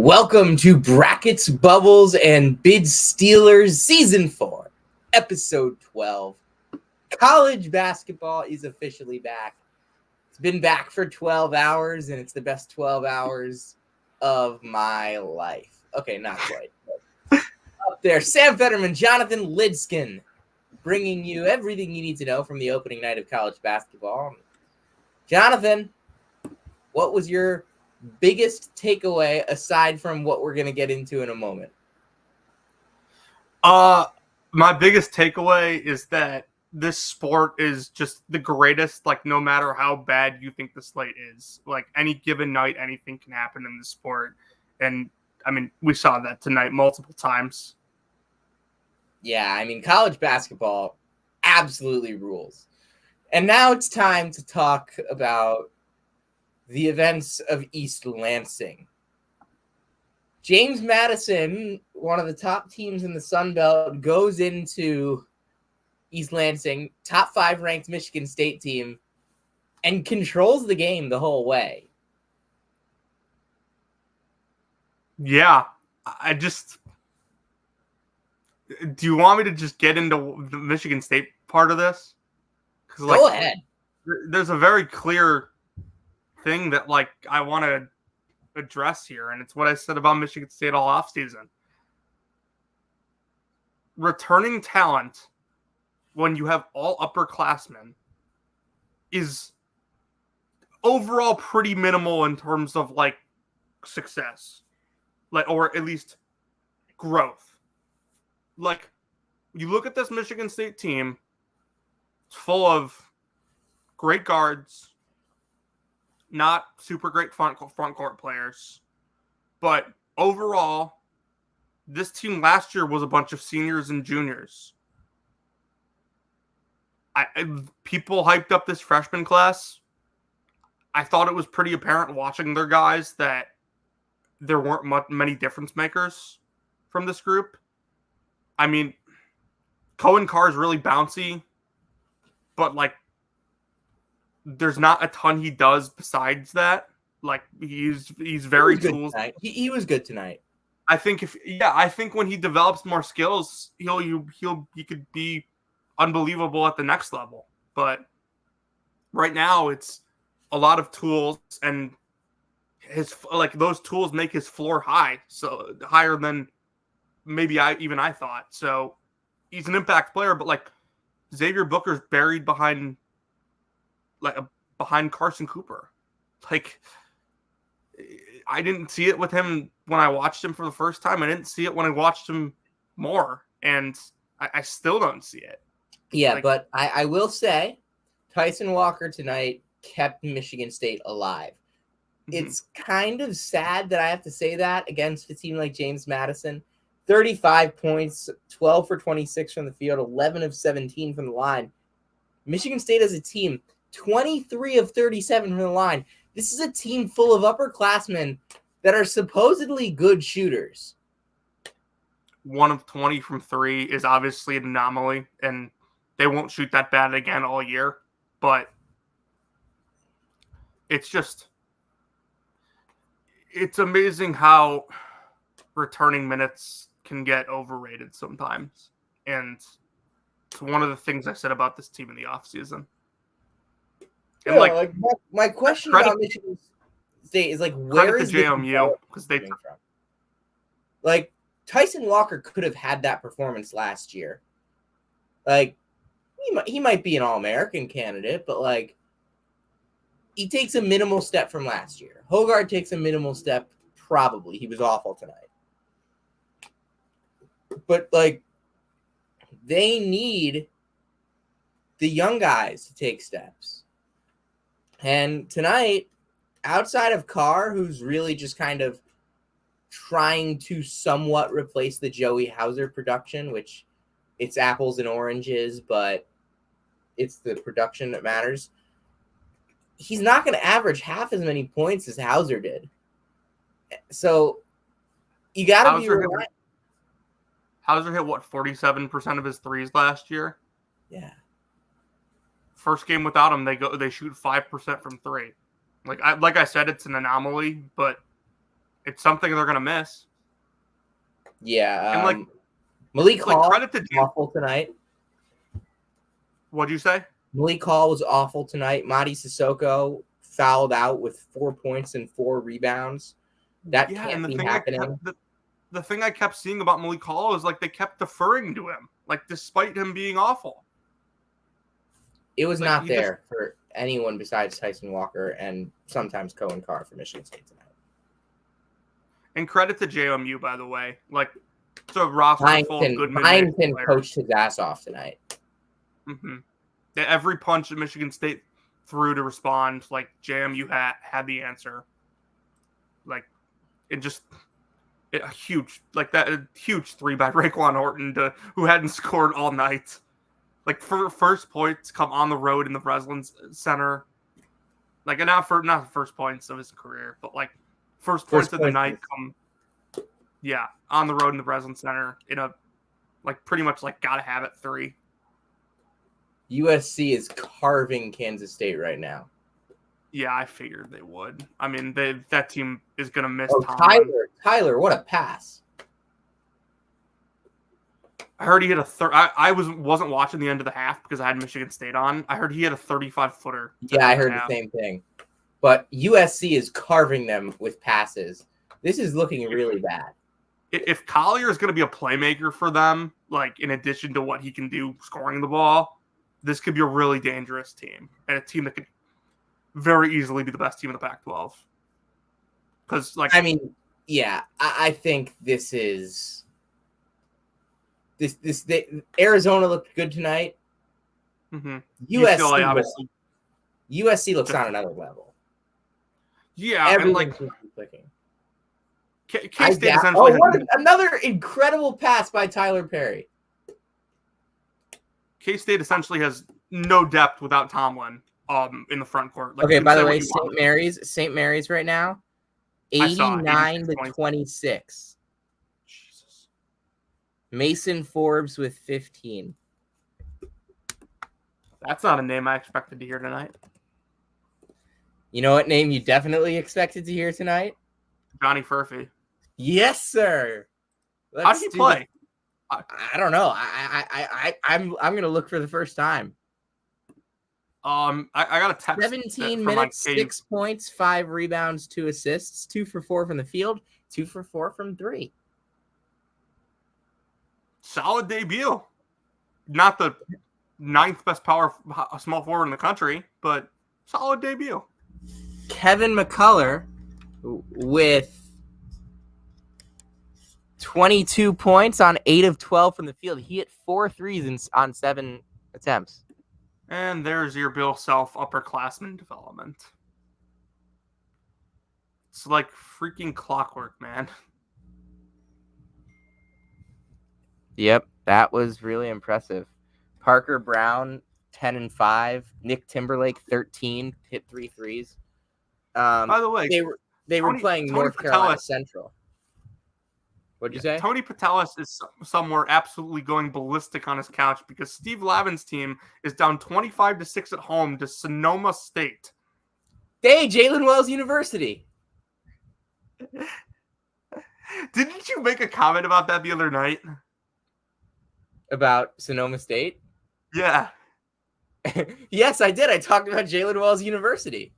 Welcome to Brackets, Bubbles, and Bid Stealers Season 4, Episode 12. College basketball is officially back. It's been back for 12 hours, and it's the best 12 hours of my life. Okay, not quite. Up there, Sam Fetterman, Jonathan Lidskin, bringing you everything you need to know from the opening night of college basketball. Jonathan, what was your biggest takeaway aside from what we're going to get into in a moment? My biggest takeaway is that this sport is just the greatest, like, no matter how bad you think the slate is. Like, any given night, anything can happen in this sport. And, I mean, we saw that tonight multiple times. Yeah, I mean, college basketball absolutely rules. And now it's time to talk about the events of East Lansing. James Madison, one of the top teams in the Sun Belt, goes into East Lansing, top 5 ranked Michigan State team, and controls the game the whole way. Yeah, do you want me to just get into the Michigan State part of this? Go ahead. There's a very clear thing that, like, I want to address here, and it's what I said about Michigan State all offseason. Returning talent when you have all upperclassmen is overall pretty minimal in terms of, like, success, like, or at least growth. Like, you look at this Michigan State team, it's full of great guards, not super great front court players, but overall, this team last year was a bunch of seniors and juniors. People hyped up this freshman class. I thought it was pretty apparent watching their guys that there weren't many difference makers from this group. I mean, Cohen Carr is really bouncy, but, like, there's not a ton he does besides that. Like, he's very tools. He was good tonight. I think when he develops more skills, he could be unbelievable at the next level. But right now, it's a lot of tools, and those tools make his floor high, so higher than maybe I thought. So he's an impact player, but, like, Xavier Booker's buried behind Carson Cooper. Like, I didn't see it with him when I watched him for the first time. I didn't see it when I watched him more, and I still don't see it. Yeah, like, but I will say Tyson Walker tonight kept Michigan State alive. Mm-hmm. It's kind of sad that I have to say that against a team like James Madison. 35 points, 12 for 26 from the field, 11 of 17 from the line. Michigan State as a team, 23 of 37 from the line. This is a team full of upperclassmen that are supposedly good shooters. 1 of 20 from 3 is obviously an anomaly, and they won't shoot that bad again all year. But it's amazing how returning minutes can get overrated sometimes. And it's one of the things I said about this team in the offseason. And, like my question about Michigan State is, like, where is the JMU, because they from? Like, Tyson Walker could have had that performance last year. Like, he might be an All-American candidate, but, like, he takes a minimal step from last year. Hoggard takes a minimal step, probably. He was awful tonight. But, like, they need the young guys to take steps. And tonight, outside of Carr, who's really just kind of trying to somewhat replace the Joey Hauser production, which it's apples and oranges, but it's the production that matters. He's not going to average half as many points as Hauser did. So you got to be right. Hauser hit, 47% of his threes last year? Yeah. First game without him, they shoot 5% from 3. Like I said, it's an anomaly, but It's something they're gonna miss. Yeah. And Malik Hall credit to awful tonight. What'd you say? Malik Hall was awful tonight. Madi Sissoko fouled out with 4 points and 4 rebounds. That can't be happening. The thing I kept seeing about Malik Hall is they kept deferring to him, despite him being awful. It was not there for anyone besides Tyson Walker and sometimes Cohen Carr for Michigan State tonight. And credit to JMU, by the way. It's a roster full of good Byington coached his ass off tonight. Mm-hmm. Every punch that Michigan State threw to respond, JMU had the answer. A huge three by Raekwon Horton who hadn't scored all night. First points come on the road in the Breslin Center. Not the first points of his career, but first points of the night come, on the road in the Breslin Center in a pretty much gotta have it 3. USC is carving Kansas State right now. Yeah, I figured they would. I mean, that team is gonna miss Tyler, what a pass! I heard he hit I wasn't watching the end of the half because I had Michigan State on. I heard he had a 35-footer. Yeah, I heard the same thing. But USC is carving them with passes. This is looking really bad. If Collier is going to be a playmaker for them, in addition to what he can do scoring the ball, this could be a really dangerous team. And a team that could very easily be the best team in the Pac-12. Because, I think this is... Arizona looked good tonight. Mm-hmm. USC looks on another level. Yeah, everything seems to be clicking. K-State essentially. Another incredible pass by Tyler Perry. K-State essentially has no depth without Tomlin in the front court. By the way, St. Mary's right now, 89-26. Jesus. Mason Forbes with 15. That's not a name I expected to hear tonight. You know what name you definitely expected to hear tonight? Johnny Furphy. Yes, sir. How did he play? I don't know. I'm gonna look for the first time. I got a text. 17 minutes, 6 points, 5 rebounds, 2 assists, 2 for 4 from the field, 2 for 4 from 3. Solid debut. Not the 9th best small forward in the country, but solid debut. Kevin McCullough with 22 points on 8 of 12 from the field. He hit 4 threes on 7 attempts. And there's your Bill Self upperclassman development. It's like freaking clockwork, man. Yep, that was really impressive. Parker Brown, 10 and 5. Nick Timberlake, 13, hit 3 threes. By the way, they were playing North Carolina Central. What'd you say? Tony Patelis is somewhere absolutely going ballistic on his couch because Steve Lavin's team is down 25-6 at home to Sonoma State. Hey, Jalen Wells University. Didn't you make a comment about that the other night? About Sonoma State? Yeah. Yes, I did. I talked about Jalen Wells University.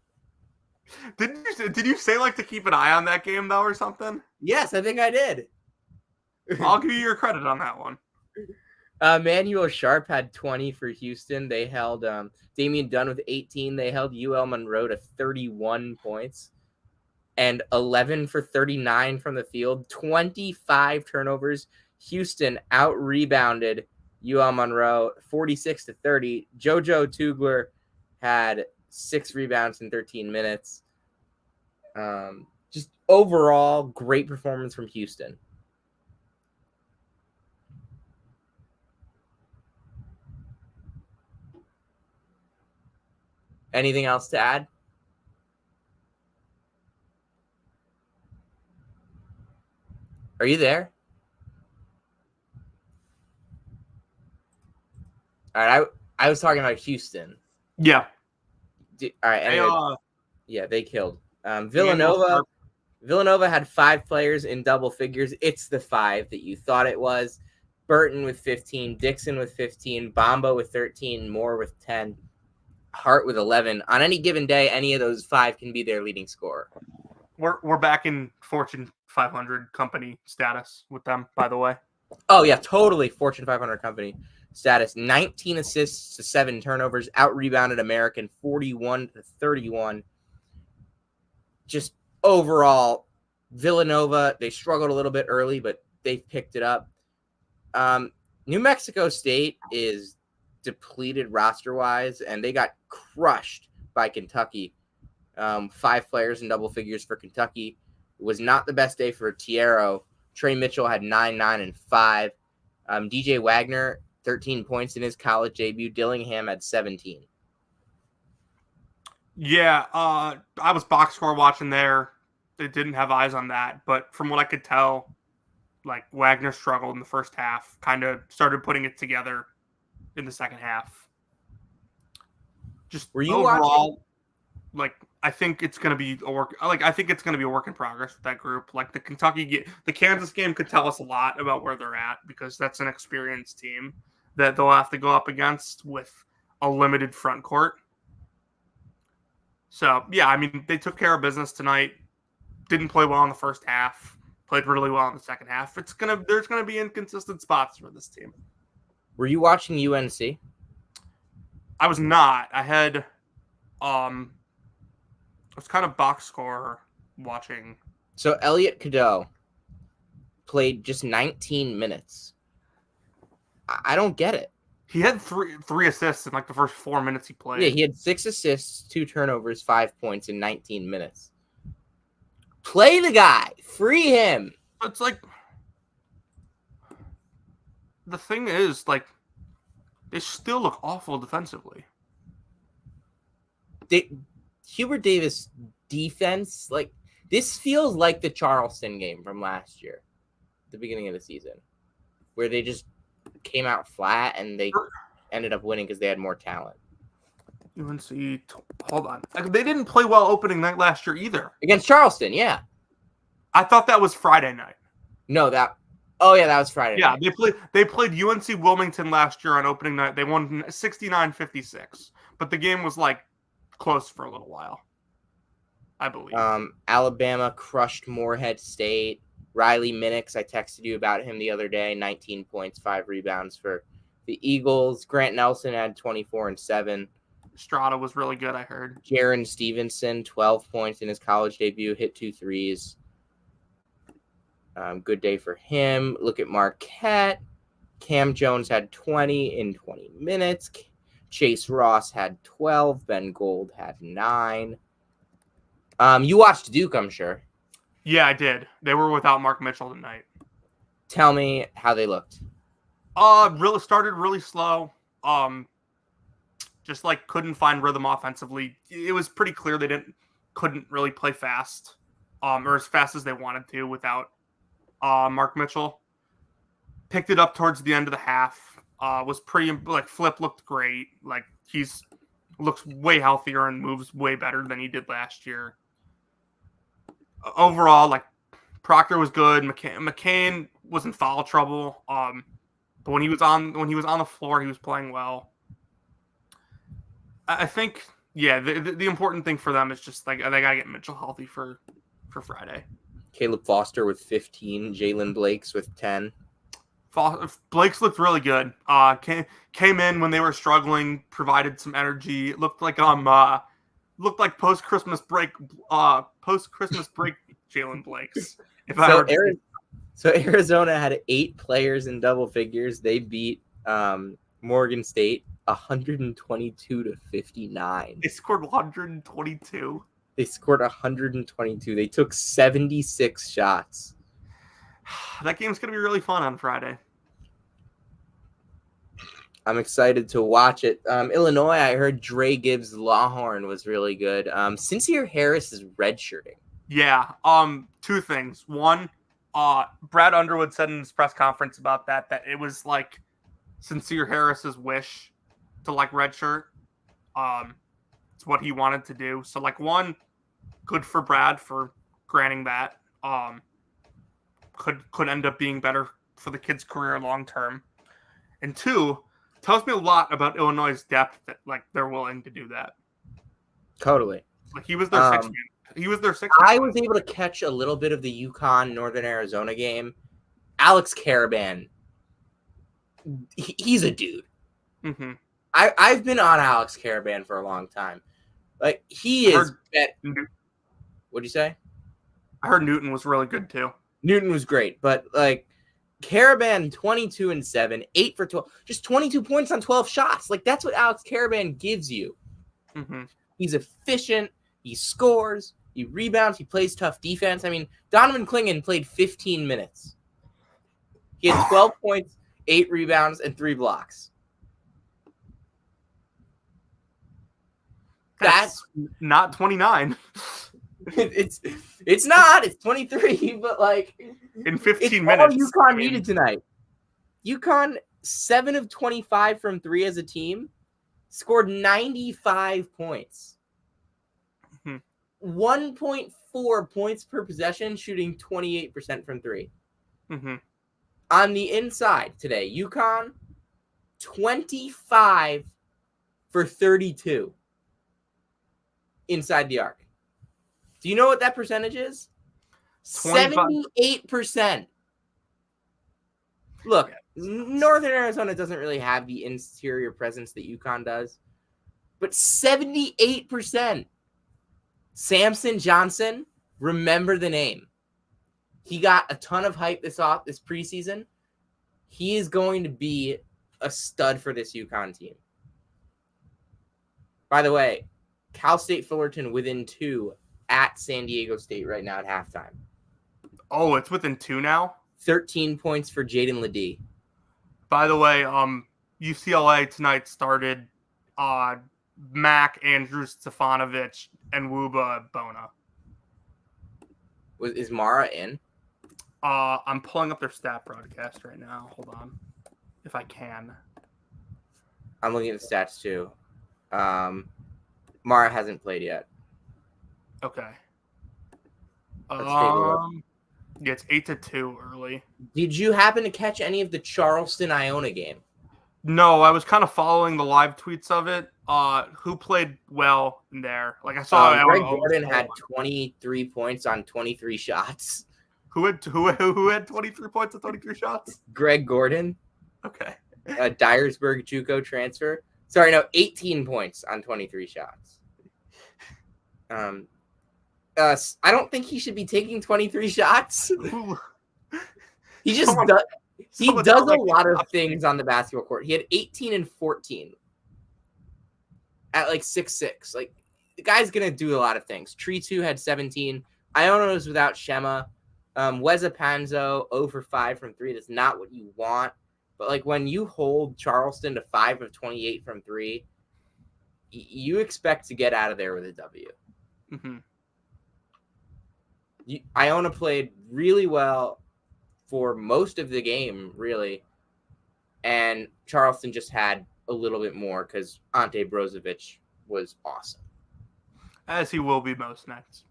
Did you say to keep an eye on that game though or something? Yes, I think I did. I'll give you your credit on that one. Manuel Sharp had 20 for Houston. They held Damian Dunn with 18. They held UL Monroe to 31 points and 11 for 39 from the field. 25 turnovers. Houston out-rebounded UL Monroe 46-30. JoJo Tugler had 6 rebounds in 13 minutes. Just overall, great performance from Houston. Anything else to add? Are you there? All right, I was talking about Houston. Yeah. All right. Anyway, they yeah, they killed Villanova. Villanova had 5 players in double figures. It's the 5 that you thought it was. Burton with 15, Dixon with 15, Bomba with 13, Moore with 10, Hart with 11. On any given day, any of those 5 can be their leading scorer. We're back in Fortune 500 company status with them, by the way. Oh, yeah, totally Fortune 500 company status. 19 assists to 7 turnovers, out-rebounded American 41-31. Just overall, Villanova, they struggled a little bit early, but they've picked it up. New Mexico State is depleted roster-wise, and they got crushed by Kentucky. 5 players in double figures for Kentucky. It was not the best day for Tiero. Trey Mitchell had 9, 9, and 5. DJ Wagner, 13 points in his college debut. Dillingham had 17. Yeah, I was box score watching there. They didn't have eyes on that, but from what I could tell, like Wagner struggled in the first half, kind of started putting it together in the second half. Just Were you overall, like I think it's going to be a work. Like I think it's going to be a work in progress with that group. Like the Kansas game could tell us a lot about where they're at because that's an experienced team that they'll have to go up against with a limited front court. So yeah, I mean they took care of business tonight. Didn't play well in the first half. Played really well in the second half. There's gonna be inconsistent spots for this team. Were you watching UNC? I was not. I had I was kind of box score watching. So Elliot Cadeau played just 19 minutes. I don't get it. He had three assists in like the first 4 minutes he played. Yeah, he had 6 assists, 2 turnovers, 5 points in 19 minutes. Play the guy. Free him. It's like the thing is, like, they still look awful defensively. Hubert Davis defense, like, this feels like the Charleston game from last year, the beginning of the season, where they just came out flat and they ended up winning because they had more talent. UNC, hold on. They didn't play well opening night last year either. Against Charleston, yeah. I thought that was Friday night. No, that was Friday night. Yeah, they played UNC Wilmington last year on opening night. They won 69-56. But the game was like close for a little while, I believe. Alabama crushed Morehead State. Riley Minix, I texted you about him the other day, 19 points, 5 rebounds for the Eagles. Grant Nelson had 24 and 7. Strada was really good, I heard. Jaron Stevenson, 12 points in his college debut, hit 2 threes. Good day for him. Look at Marquette. Cam Jones had 20 in 20 minutes. Chase Ross had 12. Ben Gold had 9. You watched Duke, I'm sure. Yeah, I did. They were without Mark Mitchell tonight. Tell me how they looked. Really started really slow. Just like couldn't find rhythm offensively. It was pretty clear they couldn't really play fast, or as fast as they wanted to without Mark Mitchell. Picked it up towards the end of the half. Was pretty like Flip looked great. Like looks way healthier and moves way better than he did last year. Overall, like Proctor was good. McCain was in foul trouble. But when he was on the floor, he was playing well. I think, yeah, the important thing for them is just like they gotta get Mitchell healthy for Friday. Caleb Foster with 15, Jalen Blakes with 10. Blakes looked really good. Came in when they were struggling, provided some energy. It looked like post Christmas break Jalen Blakes. So Arizona had 8 players in double figures. They beat Morgan State 122-59. They scored 122. They scored 122. They took 76 shots. That game's going to be really fun on Friday. I'm excited to watch it. Illinois, I heard Dre Gibbs Lawhorn was really good. Sincere Harris is redshirting. Yeah. 2 things. One, Brad Underwood said in his press conference about that it was like Sincere Harris's wish to like redshirt. It's what he wanted to do. So like, one, good for Brad for granting that. Could end up being better for the kid's career long term. And 2, tells me a lot about Illinois' depth that like they're willing to do that. Totally. Like he was their sixth man. He was their sixth. I was able to catch a little bit of the UConn Northern Arizona game. Alex Caravan, he's a dude. Mm-hmm. I've been on Alex Caravan for a long time. Like he is. What'd you say? I heard Newton was really good too. Newton was great, but like Caravan 22-7, 8 for 12, just 22 points on 12 shots. Like that's what Alex Caravan gives you. Mm-hmm. He's efficient. He scores. He rebounds. He plays tough defense. I mean, Donovan Clingan played 15 minutes. He had 12 points, 8 rebounds, and 3 blocks. That's not 29. It's not. It's 23, but like in 15 minutes. All UConn needed tonight. UConn 7 of 25 from 3 as a team, scored 95 points. 1.4 points per possession, shooting 28% from 3. Mm-hmm. On the inside today, UConn 25 for 32 inside the arc. Do you know what that percentage is? 78%. Look, Northern Arizona doesn't really have the interior presence that UConn does, but 78%. Samson Johnson, remember the name. He got a ton of hype this preseason. He is going to be a stud for this UConn team. By the way, Cal State Fullerton within 2 at San Diego State right now at halftime. Oh, it's within 2 now? 13 points for Jaden Ledee. By the way, UCLA tonight started Mac, Andrew Stefanovic, and Wuba Bona. Is Mara in? I'm pulling up their stat broadcast right now. Hold on. If I can. I'm looking at the stats too. Mara hasn't played yet. Okay. Let's take a look. Yeah, it's 8-2 early. Did you happen to catch any of the Charleston-Iona game? No, I was kind of following the live tweets of it. Who played well in there? Like I saw, Greg Gordon had 23 points on 23 shots. Who had 23 points on 23 shots? Greg Gordon. Okay. A Dyersburg JUCO transfer. Sorry, no, 18 points on 23 shots. I don't think he should be taking 23 shots. He just does. He does a lot of things on the basketball court. He had 18 and 14 at like 6'6". Like the guy's gonna do a lot of things. Tree 2 had 17. Iona was without Shema. Weza Panzo 0 for 5 from 3. That's not what you want. But like when you hold Charleston to 5 of 28 from 3, you expect to get out of there with a W. Mm-hmm. Iona played really well for most of the game, really. And Charleston just had a little bit more because Ante Brozovic was awesome. As he will be most nights.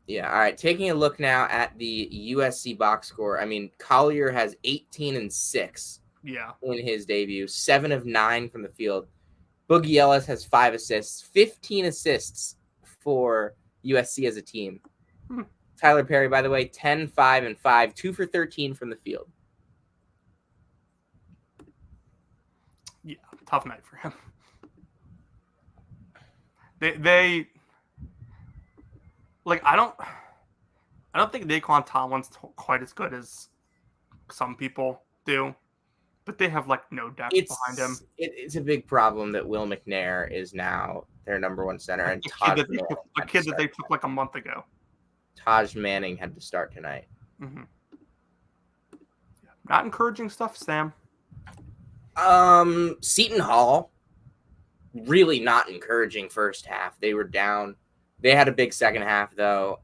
Yeah, all right. Taking a look now at the USC box score. I mean, Collier has 18 and 6 in his debut, 7 of 9 from the field. Boogie Ellis has 5 assists, 15 assists for USC as a team. Tyler Perry, by the way, 10, 5, and 5, 2 for 13 from the field. Yeah, tough night for him. They like I don't think Naquan Tomlin's quite as good as some people do, but they have like no depth behind him. It's a big problem that Will McNair is now their number 1 center, and a kid that they took like a month ago. Taj Manning had to start tonight. Mm-hmm. Not encouraging stuff, Sam. Seton Hall, really not encouraging first half. They were down. They had a big second half, though.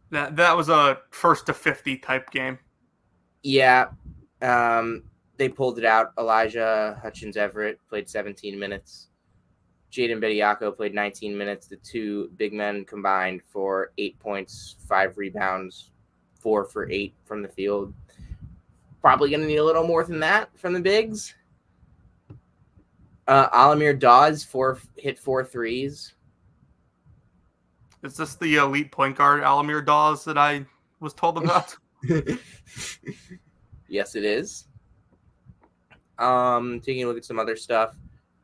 That was a 1st to 50 type game. Yeah. They pulled it out. Elijah Hutchins Everett played 17 minutes. Jaden Bediako played 19 minutes. The two big men combined for 8 points, 5 rebounds, 4 for 8 from the field. Probably going to need a little more than that from the bigs. Alamir Dawes hit 4 threes. Is this the elite point guard Alamir Dawes that I was told about? Yes, it is. Taking a look at some other stuff.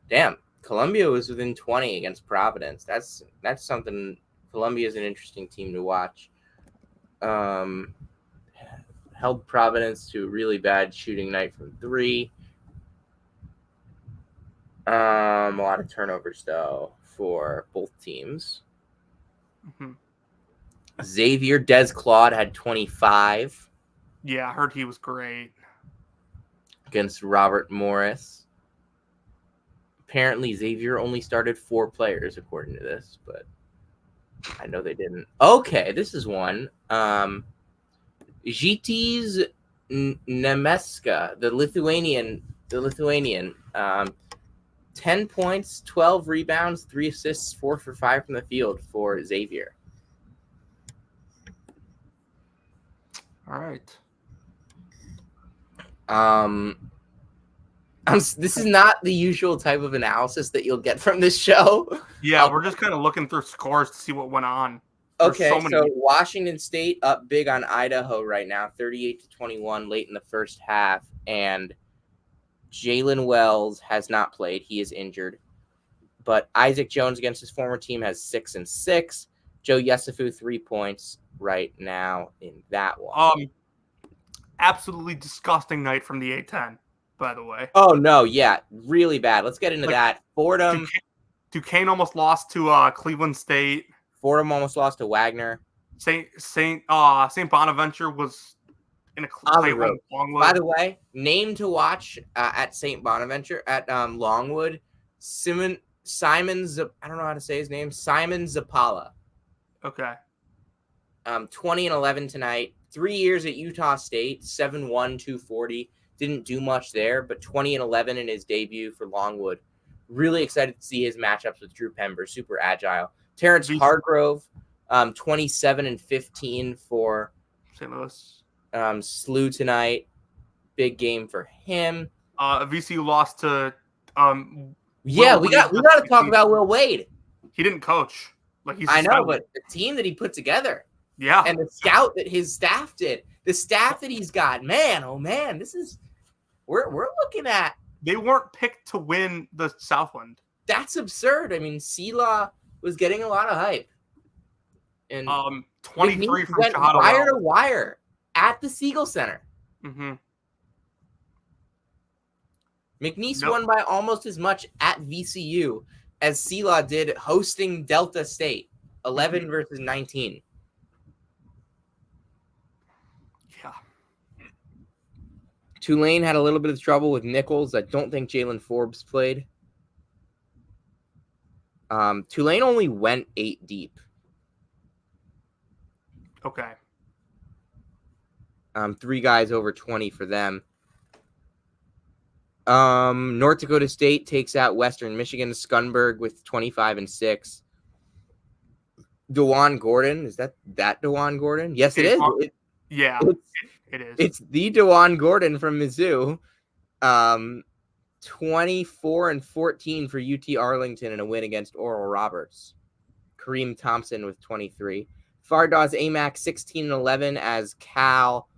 Damn, Columbia was within 20 against Providence. That's something. Columbia is an interesting team to watch. Held Providence to a really bad shooting night from 3. A lot of turnovers though for both teams. Mm-hmm. Xavier Des Claude had 25. Yeah, I heard he was great. Against Robert Morris. Apparently, Xavier only started 4 players, according to this, but I know they didn't. Okay, this is one. Zhytis Nemeska, the Lithuanian, 10 points, 12 rebounds, 3 assists, 4 for 5 from the field for Xavier. All right. This is not the usual type of analysis that you'll get from this show. Yeah, we're just kind of looking through scores to see what went on. Okay, so Washington State up big on Idaho right now, 38-21 late in the first half, and Jalen Wells has not played. He is injured. But Isaac Jones against his former team has 6 and 6. Joe Yesufu 3 points right now in that one. Absolutely disgusting night from the A-10, by the way. Oh, no, yeah, really bad. Let's get into that. Fordham. Duquesne almost lost to Cleveland State. Fordham almost lost to Wagner. St. Bonaventure was in a play with Longwood. By the way, name to watch at St. Bonaventure at Longwood. Simon I don't know how to say his name. Simon Zapala. Okay. 20 and 11 tonight. 3 years at Utah State. 7-1, 240. Didn't do much there, but 20 and 11 in his debut for Longwood. Really excited to see his matchups with Drew Pember. Super agile. Terrence Hargrove, 27 and 15 for St. Louis. SLU tonight. Big game for him. VCU lost to. Yeah, we got to talk about Will Wade. He didn't coach. I know, but the team that he put together. Yeah. And the scout that his staff did. The staff that he's got. Man, oh man, this is we're looking at. They weren't picked to win the Southland. That's absurd. I mean, Selah was getting a lot of hype. And 23 from Shahada. Wire to wire at the Siegel Center. Mm-hmm. McNeese won by almost as much at VCU as Selah did hosting Delta State. 11 versus 19. Yeah. Tulane had a little bit of trouble with Nichols. I don't think Jalen Forbes played. Tulane only went 8 deep. Okay. 3 guys over 20 for them. North Dakota State takes out Western Michigan. Skunberg with 25 and 6. DeJuan Gordon. Is that DeJuan Gordon? Yes, it is. It is. It's the DeJuan Gordon from Mizzou. 24 and 14 for UT Arlington in a win against Oral Roberts. Kareem Thompson with 23. Fardaz Amack 16 and 11 as Cal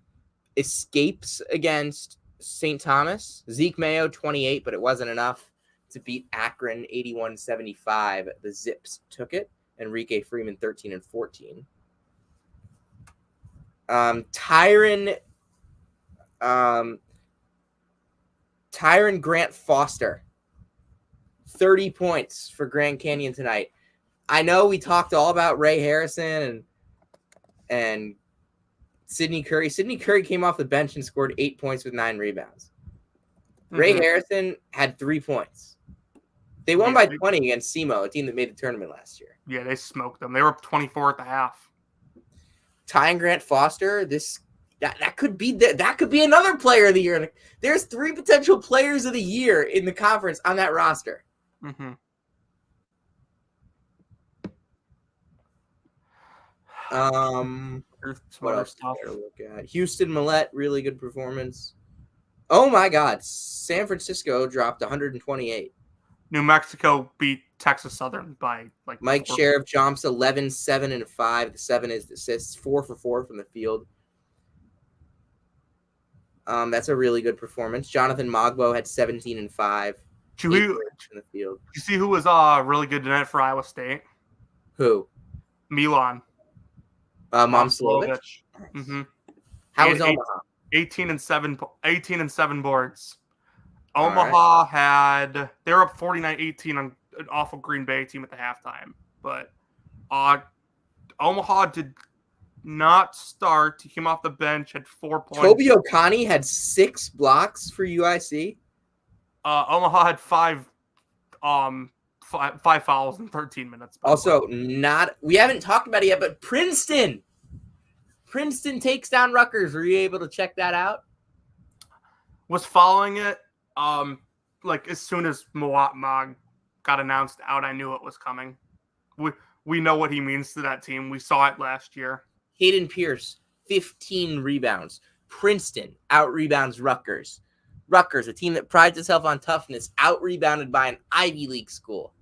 escapes against St. Thomas. Zeke Mayo 28, but it wasn't enough to beat Akron 81-75. The Zips took it. Enrique Freeman 13 and 14. Tyron Grant Foster 30 points for Grand Canyon tonight. I know we talked all about Ray Harrison and Sidney Curry. Sidney Curry came off the bench and scored 8 points with 9 rebounds. Ray Harrison had 3 points. They won by 20 against SEMO, a team that made the tournament last year. Yeah, they smoked them. They were up 24 at the half. Tyron Grant Foster, that could be another player of the year. There's 3 potential players of the year in the conference on that roster. Mm-hmm. There's some What other else stuff. is there to look at? Houston Millette, really good performance. Oh my God, San Francisco dropped 128. New Mexico beat Texas Southern by like Mike 4. Sheriff jumps 11, 7, and 5. The 7 is the assists, 4 for 4 from the field. That's a really good performance. Jonathan Mogbo had 17 and 5. Did 8 you points from the field. see who was really good tonight for Iowa State? Who? Milan. Momslovich. Mm-hmm. How was Omaha? 18 and 7 boards. All Omaha had, they were up 49-18 on an awful Green Bay team at the halftime, but Omaha did not start. He came off the bench, had 4 points. Toby Oconee had 6 blocks for UIC. Omaha had 5 fouls in 13 minutes. Also, we haven't talked about it yet, but Princeton takes down Rutgers. Were you able to check that out? Was following it. Like as soon as Mawat Mag got announced out, I knew it was coming. We know what he means to that team. We saw it last year. Hayden Pierce, 15 rebounds. Princeton out-rebounds Rutgers. Rutgers, a team that prides itself on toughness, out-rebounded by an Ivy League school.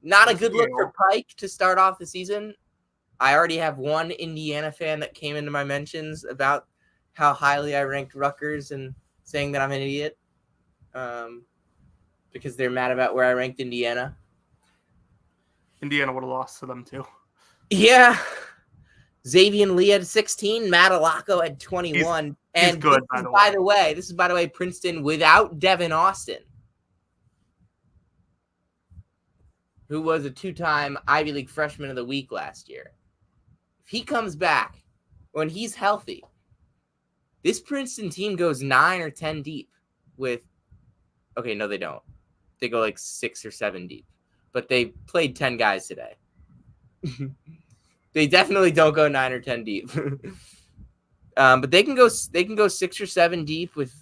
Not a good look for Pike to start off the season. I already have one Indiana fan that came into my mentions about how highly I ranked Rutgers and saying that I'm an idiot because they're mad about where I ranked Indiana. Indiana would have lost to them too. Yeah. Xavier Lee had 16. Matt Alaco had 21. He's good, by the way. This is, by the way, Princeton without Devin Austin, who was a 2-time Ivy League Freshman of the Week last year. If he comes back when he's healthy, this Princeton team goes 9 or 10 deep with – okay, no, they don't. They go like 6 or 7 deep. But they played 10 guys today. They definitely don't go 9 or 10 deep. But they can go 6 or 7 deep with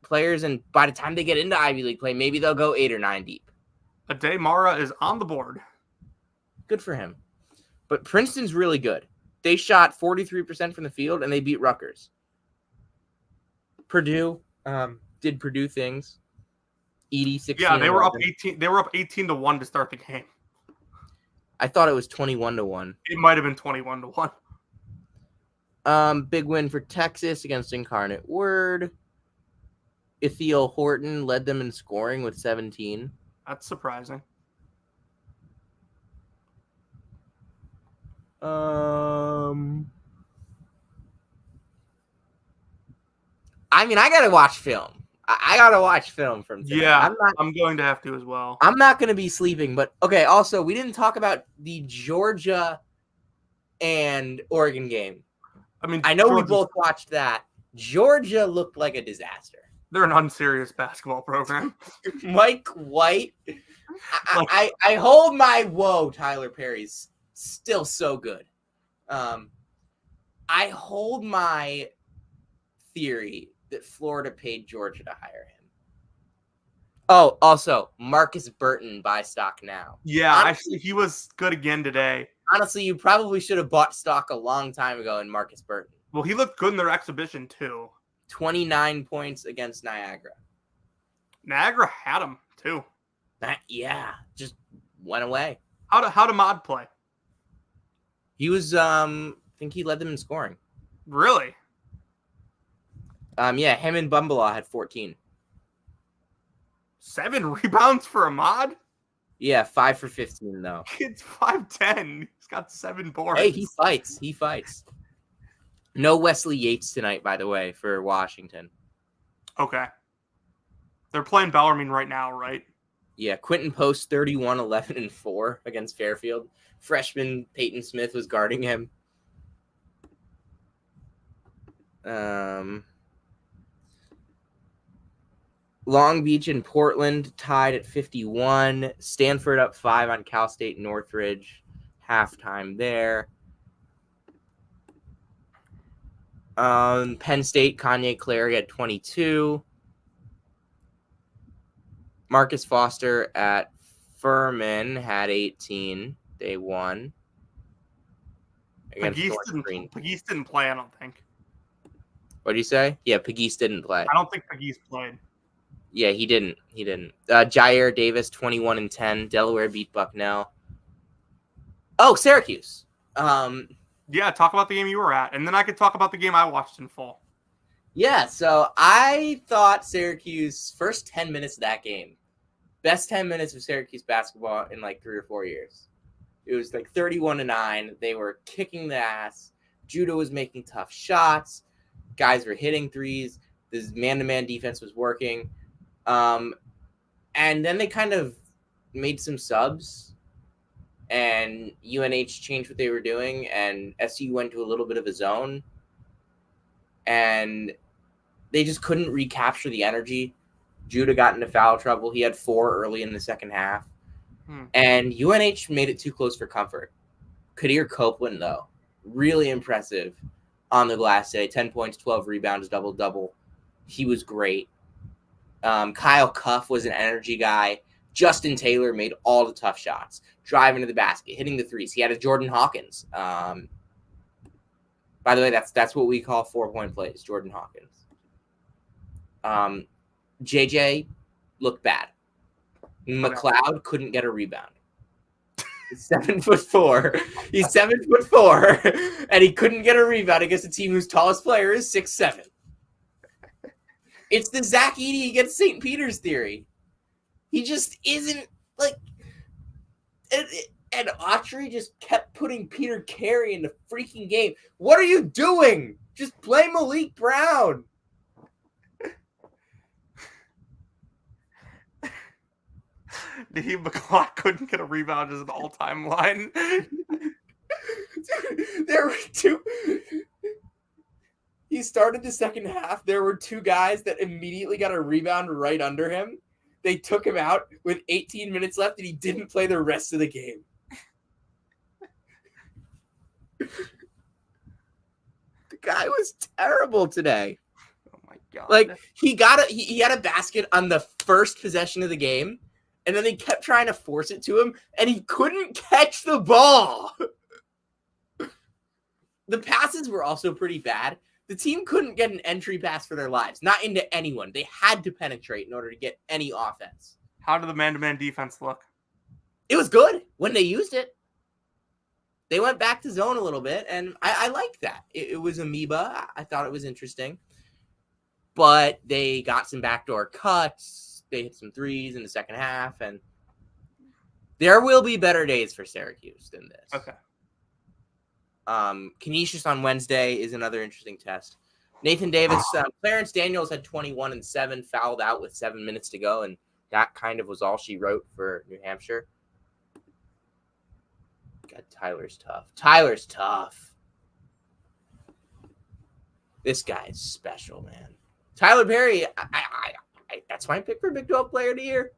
players, and by the time they get into Ivy League play, maybe they'll go 8 or 9 deep. Ade Mara is on the board. Good for him. But Princeton's really good. They shot 43% from the field, and they beat Rutgers. Purdue did Purdue things. Edie 16. Yeah, they were up 18. They were up 18-1 to start the game. I thought it was 21-1. It might have been 21-1. Big win for Texas against Incarnate Word. Ithiel Horton led them in scoring with 17. That's surprising. I mean, I gotta watch film. I gotta watch film from today. Yeah, I'm going to have to as well. I'm not going to be sleeping, but okay. Also, we didn't talk about the Georgia and Oregon game. I mean, I know we both watched that. Georgia looked like a disaster. They're an unserious basketball program. Mike White. I hold my whoa. Tyler Perry's still so good. I hold my theory that Florida paid Georgia to hire him. Oh, also, Marcus Burton buy stock now. Yeah, honestly, he was good again today. Honestly, you probably should have bought stock a long time ago in Marcus Burton. Well, he looked good in their exhibition, too. 29 points against Niagara. Niagara had him, too. Yeah, just went away. How did Mod play? He was, I think he led them in scoring. Really? Yeah, him and Bumbalaw had 14. 7 rebounds for Ahmad? Yeah, 5 for 15, though. Kid's 5'10". He's got 7 boards. Hey, he fights. No Wesley Yates tonight, by the way, for Washington. Okay. They're playing Bellarmine right now, right? Yeah, Quentin Post, 31, 11, and 4 against Fairfield. Freshman Peyton Smith was guarding him. Long Beach and Portland tied at 51. Stanford up 5 on Cal State Northridge. Halftime there. Penn State, Kanye Clary at 22. Marcus Foster at Furman had 18. They won against North Green. Pegues didn't play, I don't think. What did you say? Yeah, Pegues didn't play. I don't think Pegues played. Yeah, he didn't. Jair Davis, 21-10. Delaware beat Bucknell. Oh, Syracuse. Yeah, talk about the game you were at, and then I could talk about the game I watched in full. Yeah, so I thought Syracuse, first 10 minutes of that game, best 10 minutes of Syracuse basketball in like 3 or 4 years. It was like 31-9. They were kicking the ass. Judah was making tough shots. Guys were hitting threes. This man-to-man defense was working. And then they kind of made some subs, and UNH changed what they were doing, and SU went to a little bit of a zone, and they just couldn't recapture the energy. Judah got into foul trouble. He had 4 early in the second half. And UNH made it too close for comfort. Kadir Copeland, though, really impressive on the glass today. 10 points, 12 rebounds, double-double. He was great. Kyle Cuff was an energy guy. Justin Taylor made all the tough shots, driving to the basket, hitting the threes. He had a Jordan Hawkins. By the way, that's what we call 4-point plays, Jordan Hawkins. JJ looked bad. McLeod couldn't get a rebound. He's 7'4". He's 7'4", and he couldn't get a rebound against a team whose tallest player is 6'7". It's the Zach Edey against St. Peter's theory. He just isn't like. And Autry just kept putting Peter Carey in the freaking game. What are you doing? Just play Malik Brown. Naheem McClock couldn't get a rebound as an all-time line. There were 2. He started the second half. There were 2 guys that immediately got a rebound right under him. They took him out with 18 minutes left, and he didn't play the rest of the game. The guy was terrible today. Oh my god! Like he had a basket on the first possession of the game, and then they kept trying to force it to him, and he couldn't catch the ball. The passes were also pretty bad. The team couldn't get an entry pass for their lives, not into anyone. They had to penetrate in order to get any offense. How did the man-to-man defense look? It was good when they used it. They went back to zone a little bit, and I liked that. It was amoeba. I thought it was interesting. But they got some backdoor cuts. They hit some threes in the second half, and there will be better days for Syracuse than this. Okay. Canisius on Wednesday is another interesting test. Nathan Davis, Clarence Daniels had 21 and 7, fouled out with 7 minutes to go, and that kind of was all she wrote for New Hampshire. God, Tyler's tough. This guy is special, man. Tyler Perry, I that's my pick for Big 12 Player of the Year.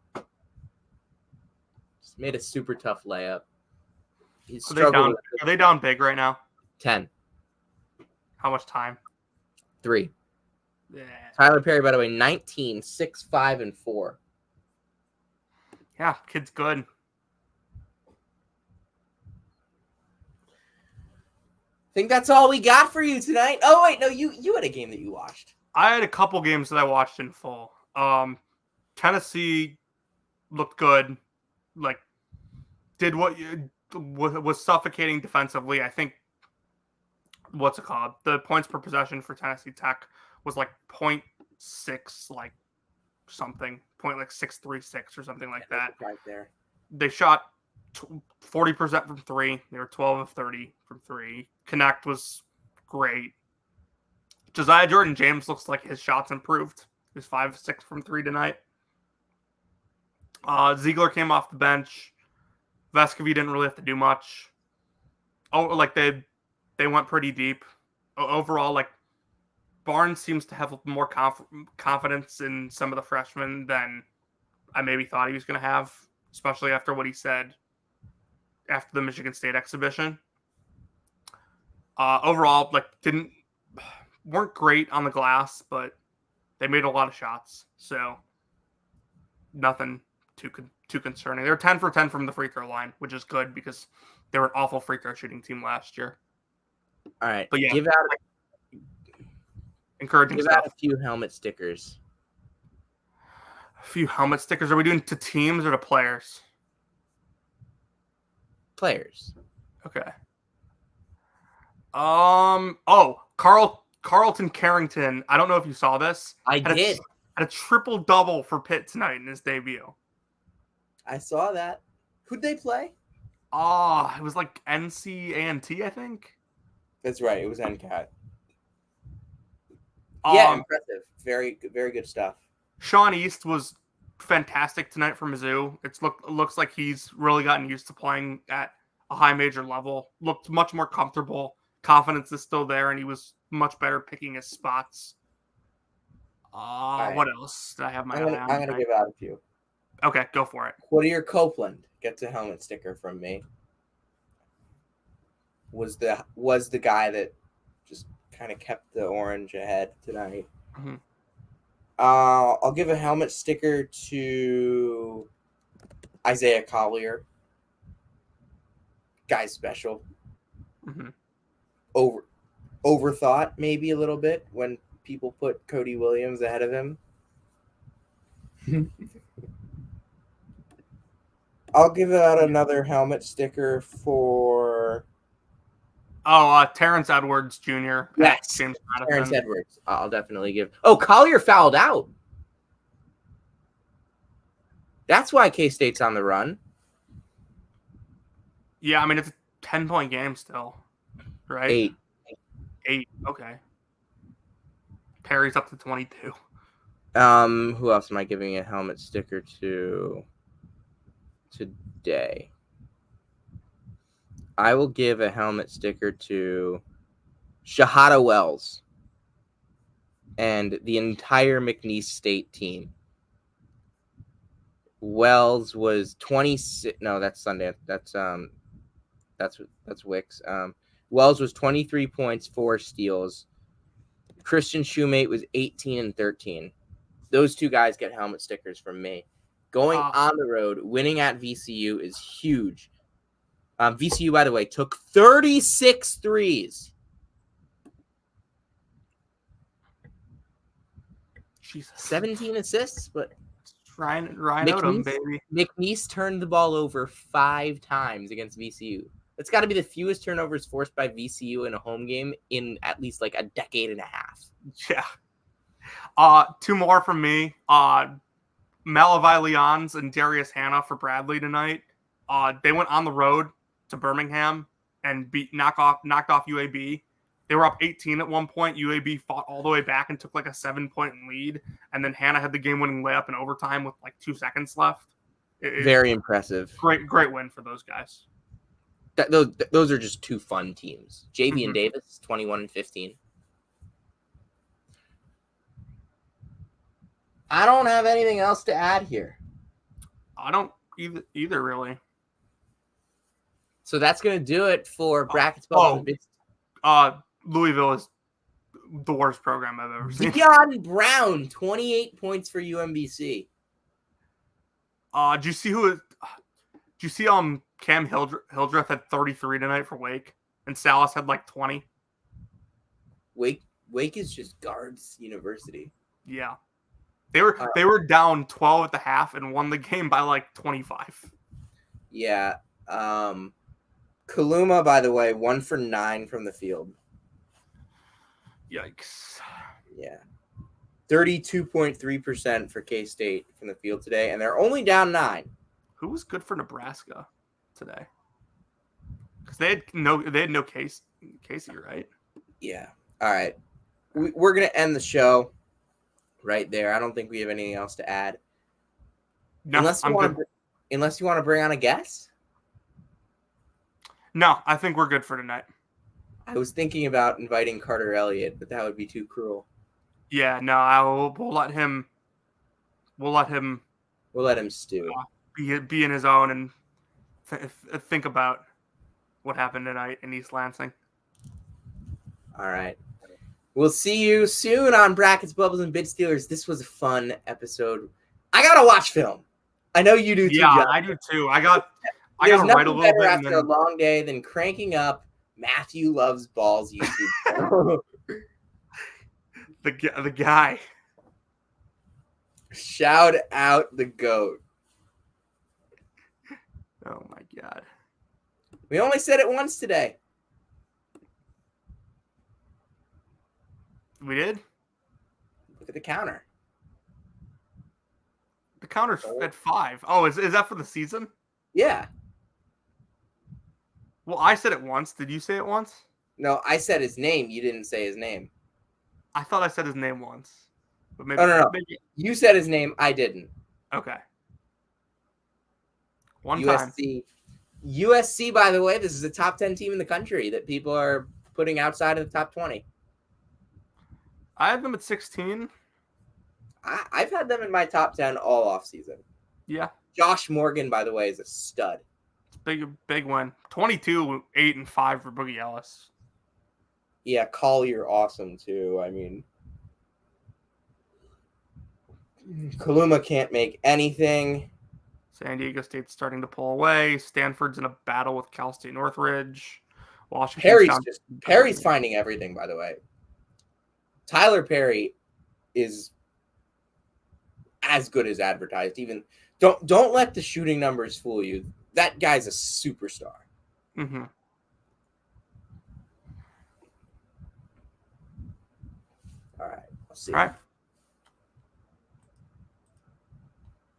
Just made a super tough layup. Are they down big right now? 10. How much time? 3. Yeah. Tyler Perry, by the way, 19, 6, 5, and 4. Yeah, kid's good. I think that's all we got for you tonight. Oh, wait, no, you had a game that you watched. I had a couple games that I watched in full. Tennessee looked good. Like, did what was suffocating defensively. I think, what's it called? The points per possession for Tennessee Tech was like 0.6, like something, 0.636 or something like that. Right there. They shot 40% from 3. They were 12 of 30 from 3. Connect was great. Josiah Jordan-James looks like his shots improved. He was 5 of 6 from 3 tonight. Ziegler came off the bench. Vescovy didn't really have to do much. Oh, like they went pretty deep. Overall, like Barnes seems to have more confidence in some of the freshmen than I maybe thought he was going to have, especially after what he said after the Michigan State exhibition. Overall, like weren't great on the glass, but they made a lot of shots, so nothing too concerning. They were 10 for 10 from the free throw line, which is good because they were an awful free throw shooting team last year. All right. But yeah, Give out encouraging give stuff. out a few helmet stickers. A few helmet stickers. Are we doing to teams or to players? Players. Okay. Carlton Carrington. I don't know if you saw this. I did. Had a triple double for Pitt tonight in his debut. I saw that. Who'd they play? It was like NC-A&T, I think. That's right. It was NCAT. Yeah, impressive. Very good stuff. Sean East was fantastic tonight for Mizzou. Looks like he's really gotten used to playing at a high major level. Looked much more comfortable. Confidence is still there, and he was much better picking his spots. Right. What else did I have my eye on? I'm gonna give out a few. Okay, go for it. Whittier Copeland gets a helmet sticker from me. Was the guy that just kind of kept the orange ahead tonight. Mm-hmm. I'll give a helmet sticker to Isaiah Collier. Guy's special. Mm-hmm. Overthought maybe a little bit when people put Cody Williams ahead of him. I'll give out another helmet sticker for Terrence Edwards Jr. Yes, James Terrence Edwards. I'll definitely give. Oh, Collier fouled out. That's why K-State's on the run. Yeah, I mean, it's a 10-point game still, right? 8. Okay. Perry's up to 22. Who else am I giving a helmet sticker to today? I will give a helmet sticker to Shahada Wells and the entire McNeese State team. Wells was 26. No, that's Sunday. That's Wicks. Wells was 23 points, 4 steals. Christian Shoemate was 18 and 13. Those two guys get helmet stickers from me. Going on the road, winning at VCU is huge. VCU, by the way, took 36 threes. Jesus. 17 assists, but Ryan Odom, baby. McNeese turned the ball over 5 times against VCU. That's got to be the fewest turnovers forced by VCU in a home game in at least like a decade and a half. Yeah. 2 more from me. Malavai Leons and Darius Hannah for Bradley tonight. They went on the road to Birmingham and knocked off UAB. They were up 18 at one point. UAB fought all the way back and took like a 7-point lead. And then Hannah had the game-winning layup in overtime with like 2 seconds left. Very impressive. Great win for those guys. Those are just 2 fun teams. JV and Davis, 21 and 15. I don't have anything else to add here. I don't either really. So that's going to do it for Brackets. Louisville is the worst program I've ever seen. Deion Brown, 28 points for UMBC. Did you see Cam Hildreth had 33 tonight for Wake, and Salas had like 20. Wake is just guards university. Yeah. They were down 12 at the half and won the game by like 25. Yeah. Kaluma, by the way, 1 for 9 from the field. Yikes. Yeah. 32.3% for K-State from the field today, and they're only down 9. Who was good for Nebraska today? Because they had no Casey, right? Yeah. All right. We're gonna end the show right there. I don't think we have anything else to add. No, unless you want to bring on a guest. No, I think we're good for tonight. I was thinking about inviting Carter Elliott, but that would be too cruel. Yeah, no, we'll let him. We'll let him stew. Be in his own and think about what happened tonight in East Lansing. All right. We'll see you soon on Brackets, Bubbles, and Bid Stealers. This was a fun episode. I gotta watch film. I know you do too. Yeah, John. I do too. I gotta There's write a nothing little better bit after a long day than cranking up, Matthew Loves Balls YouTube. The guy. Shout out the GOAT. Oh my god. We only said it once today. We did? Look at the counter. The counter's at 5. Oh, is that for the season? Yeah. Well, I said it once. Did you say it once? No, I said his name. You didn't say his name. I thought I said his name once. But maybe, No. maybe. You said his name. I didn't. Okay. One time. USC, by the way, this is a top 10 team in the country that people are putting outside of the top 20. I have them at 16. I've had them in my top 10 all offseason. Yeah. Josh Morgan, by the way, is a stud. Big win. 22, 8, and 5 for Boogie Ellis. Yeah, Collier, awesome, too. I mean, Kaluma can't make anything. San Diego State's starting to pull away. Stanford's in a battle with Cal State Northridge. Perry's finding everything, by the way. Tyler Perry is as good as advertised. Even don't let the shooting numbers fool you. That guy's a superstar. Mm-hmm. All right. I'll see. All right.